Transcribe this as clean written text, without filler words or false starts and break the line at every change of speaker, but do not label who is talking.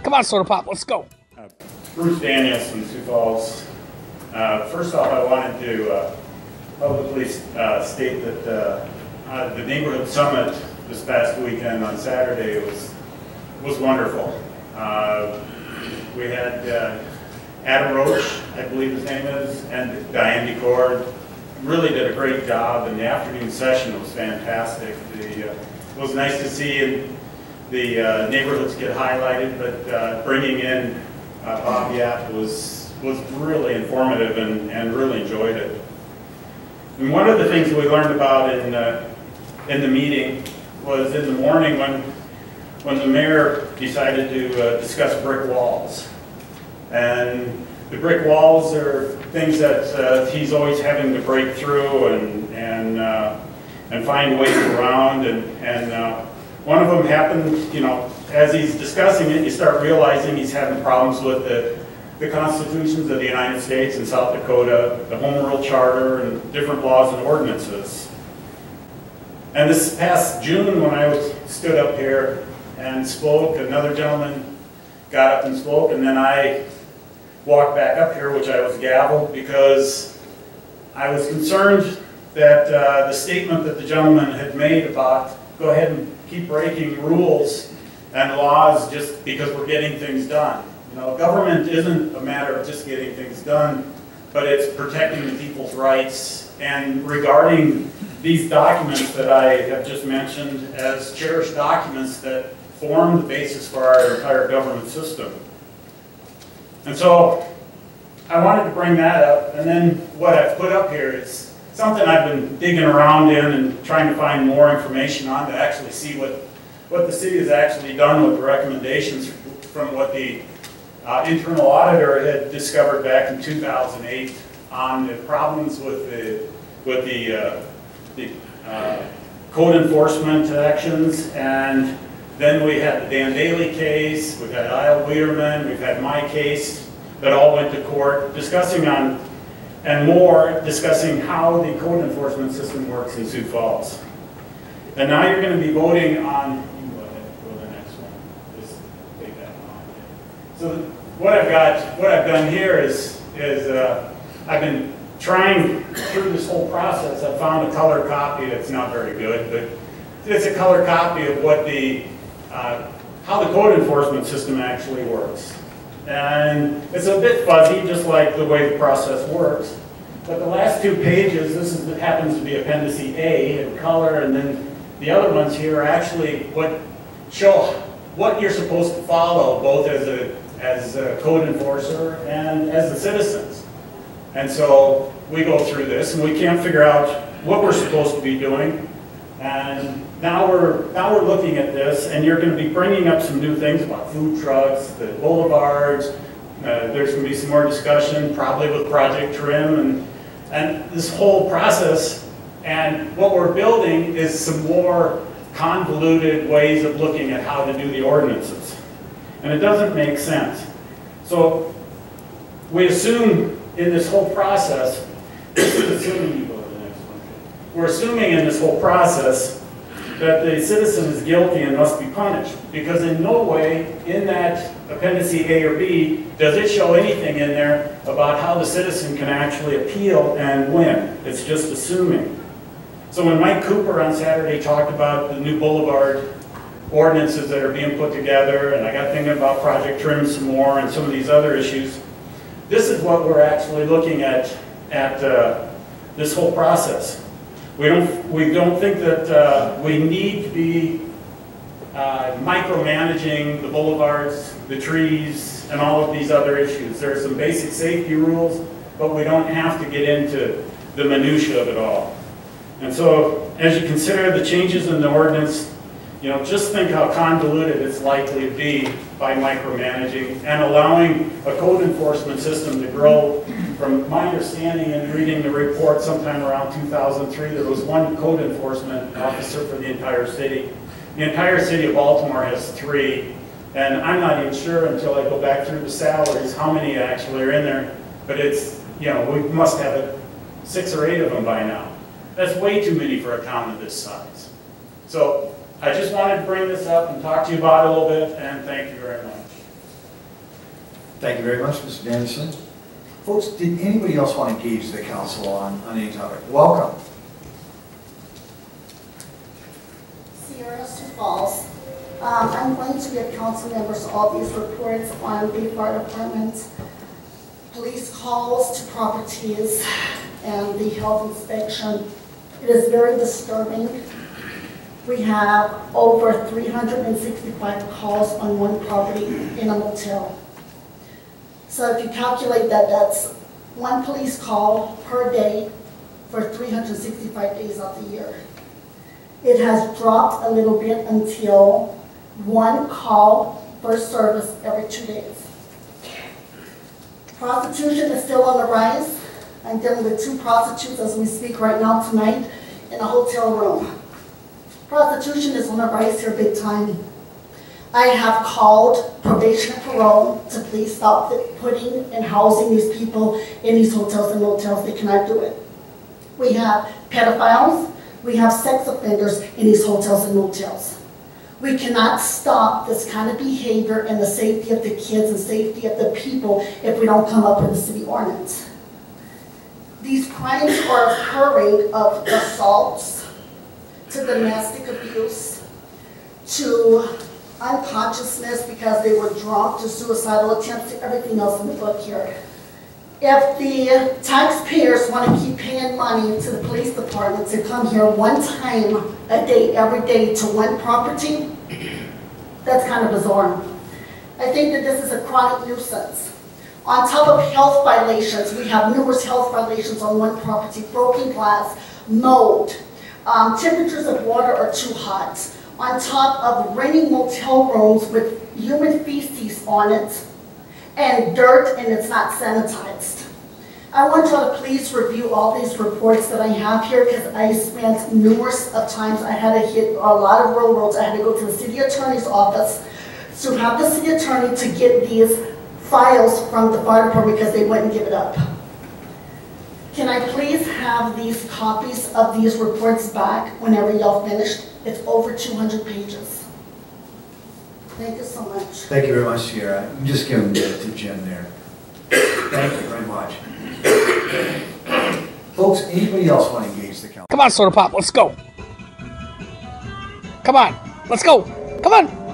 Come on, Soda Pop, let's go.
Bruce Daniels from Sioux Falls. First off, I wanted to publicly state that the neighborhood summit this past weekend on Saturday was wonderful. We had Adam Roach, I believe his name is, and Diane DeCord really did a great job, and the afternoon session was fantastic. It was nice to see the neighborhoods get highlighted, but bringing in Bob Yap was really informative and really enjoyed it. And one of the things we learned about in the meeting was in the morning when the mayor decided to discuss brick walls. And the brick walls are things that he's always having to break through and find ways around. And one of them happened, you know, as he's discussing it, you start realizing he's having problems with the constitutions of the United States and South Dakota, the Home Rule Charter, and different laws and ordinances. And this past June, when I stood up here and spoke, another gentleman got up and spoke, and then I walked back up here, which I was gavelled, because I was concerned that the statement that the gentleman had made about go ahead and keep breaking rules and laws just because we're getting things done. You know, government isn't a matter of just getting things done, but it's protecting the people's rights. And regarding these documents that I have just mentioned as cherished documents that form the basis for our entire government system. And so I wanted to bring that up, and then what I've put up here is something I've been digging around in and trying to find more information on to actually see what the city has actually done with the recommendations from what the internal auditor had discovered back in 2008 on the problems with the code enforcement actions. And then we had the Dan Daly case, we've had Isle Weiderman, we've had my case that all went to court discussing how the code enforcement system works in Sioux Falls. And now you're going to be voting on, you can go ahead and go to the next one. Just take that one off. So what I've done here is I've been trying through this whole process. I've found a color copy that's not very good, but it's a color copy of what how the code enforcement system actually works. And it's a bit fuzzy, just like the way the process works. But the last two pages, happens to be Appendix A in color, and then the other ones here are actually what show what you're supposed to follow, both as a code enforcer and as the citizens. And so we go through this, and we can't figure out what we're supposed to be doing. And now we're looking at this, and you're going to be bringing up some new things about food trucks, the boulevards. There's going to be some more discussion, probably with Project Trim, and this whole process. And what we're building is some more convoluted ways of looking at how to do the ordinances. And it doesn't make sense. So we assume in this whole process, this is assuming you go to the next one. We're assuming in this whole process that the citizen is guilty and must be punished, because in no way in that Appendix A or B does it show anything in there about how the citizen can actually appeal and win. It's just assuming. So when Mike Cooper on Saturday talked about the new boulevard ordinances that are being put together, and I got thinking about Project Trim some more and some of these other issues, this is what we're actually looking at this whole process. We don't think that we need to be micromanaging the boulevards, the trees, and all of these other issues. There are some basic safety rules, but we don't have to get into the minutia of it all. And so, as you consider the changes in the ordinance, you know, just think how convoluted it's likely to be by micromanaging and allowing a code enforcement system to grow. From my understanding and reading the report sometime around 2003, there was one code enforcement officer for the entire city. The entire city of Baltimore has 3, and I'm not even sure until I go back through the salaries how many actually are in there, but it's, you know, we must have 6 or 8 of them by now. That's way too many for a town of this size. So I just wanted to bring this up and talk to you about it a little bit, and thank you very much.
Thank you very much, Mr. Danielson. Folks, did anybody else want to engage the council on any topic? Welcome.
Sioux Falls. I'm going to give council members all these reports on the fire department, police calls to properties, and the health inspection. It is very disturbing. We have over 365 calls on one property in a motel. So if you calculate that, that's one police call per day for 365 days of the year. It has dropped a little bit until one call per service every 2 days. Prostitution is still on the rise. I'm dealing with 2 prostitutes as we speak right now tonight in a hotel room. Prostitution is on the rise here big time. I have called probation and parole to please stop putting and housing these people in these hotels and motels. They cannot do it. We have pedophiles. We have sex offenders in these hotels and motels. We cannot stop this kind of behavior and the safety of the kids and safety of the people if we don't come up with a city ordinance. These crimes are occurring of assaults, to domestic abuse, to unconsciousness because they were drunk, to suicidal attempts, to everything else in the book here. If the taxpayers want to keep paying money to the police department to come here one time a day, every day, to one property, that's kind of bizarre. I think that this is a chronic nuisance. On top of health violations, we have numerous health violations on one property: broken glass, mold, temperatures of water are too hot, on top of renting motel rooms with human feces on it, and dirt, and it's not sanitized. I want y'all to please review all these reports that I have here, because I spent numerous of times, I had to hit a lot of railroads. I had to go to the city attorney's office to have the city attorney to get these files from the fire department because they wouldn't give it up. Can I please have these copies of these reports back whenever y'all finished? It's over 200 pages. Thank you so much.
Thank you very much, Sierra. You just give them to Jen there. Thank you very much. Folks, anybody else want to engage the council?
Come on, Soda Pop, let's go. Come on, let's go. Come on.